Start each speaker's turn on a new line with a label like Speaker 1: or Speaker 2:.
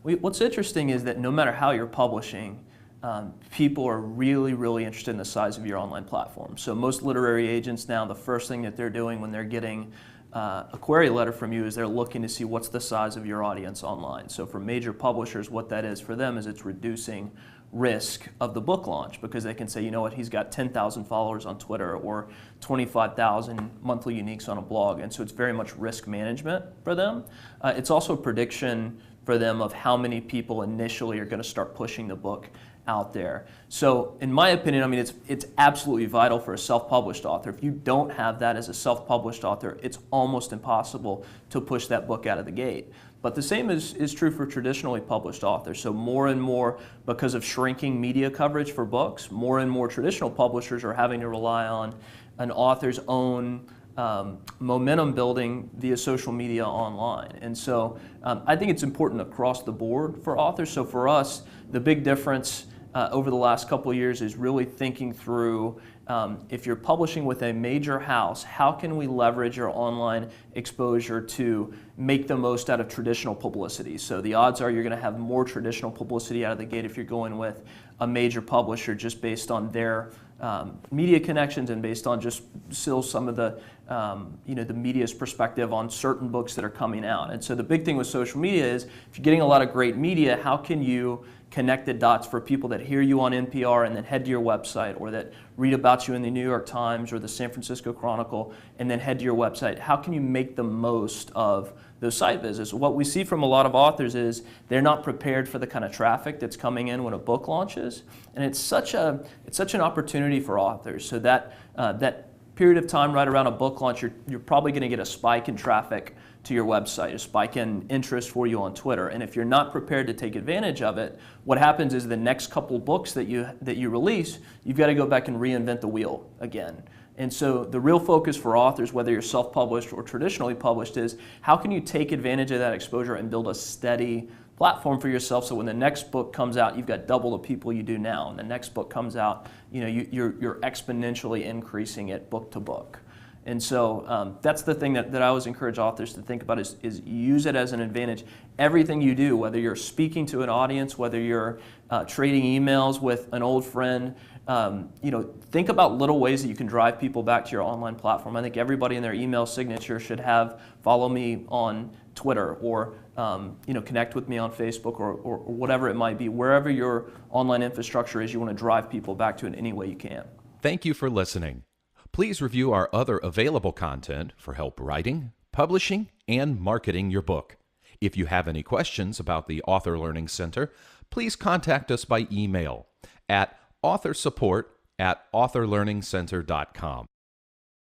Speaker 1: What's interesting is that no matter how you're publishing, people are really, really interested in the size of your online platform. So most literary agents now, the first thing that they're doing when they're getting a query letter from you is they're looking to see what's the size of your audience online. So for major publishers, what that is for them is it's reducing risk of the book launch, because they can say, you know what, he's got 10,000 followers on Twitter or 25,000 monthly uniques on a blog. And so it's very much risk management for them. It's also a prediction for them of how many people initially are going to start pushing the book out there. So in my opinion, I mean, it's absolutely vital for a self-published author. If you don't have that as a self-published author, it's almost impossible to push that book out of the gate. But the same is true for traditionally published authors. So more and more, because of shrinking media coverage for books, more and more traditional publishers are having to rely on an author's own momentum building via social media online. And so I think it's important across the board for authors. So for us, the big difference over the last couple of years is really thinking through, if you're publishing with a major house, how can we leverage your online exposure to make the most out of traditional publicity? So the odds are you're going to have more traditional publicity out of the gate if you're going with a major publisher, just based on their media connections and based on just still some of the the media's perspective on certain books that are coming out. And so the big thing with social media is, if you're getting a lot of great media, how can you connect the dots for people that hear you on NPR and then head to your website, or that read about you in the New York Times or the San Francisco Chronicle and then head to your website? How can you make the most of those site visits? What we see from a lot of authors is they're not prepared for the kind of traffic that's coming in when a book launches, and it's such an opportunity for authors. So that period of time right around a book launch, you're probably going to get a spike in traffic to your website, a spike in interest for you on Twitter. And if you're not prepared to take advantage of it, what happens is the next couple books that you release, you've got to go back and reinvent the wheel again. And so the real focus for authors, whether you're self-published or traditionally published, is how can you take advantage of that exposure and build a steady platform for yourself, so when the next book comes out, you've got double the people you do now. And the next book comes out, you're exponentially increasing it book to book. And so that's the thing that I always encourage authors to think about, is use it as an advantage. Everything you do, whether you're speaking to an audience, whether you're trading emails with an old friend, think about little ways that you can drive people back to your online platform. I think everybody in their email signature should have "follow me on Twitter," or connect with me on Facebook, or whatever it might be. Wherever your online infrastructure is, you want to drive people back to it in any way you can.
Speaker 2: Thank you for listening. Please review our other available content for help writing, publishing, and marketing your book. If you have any questions about the Author Learning Center, please contact us by email at authorsupport@authorlearningcenter.com.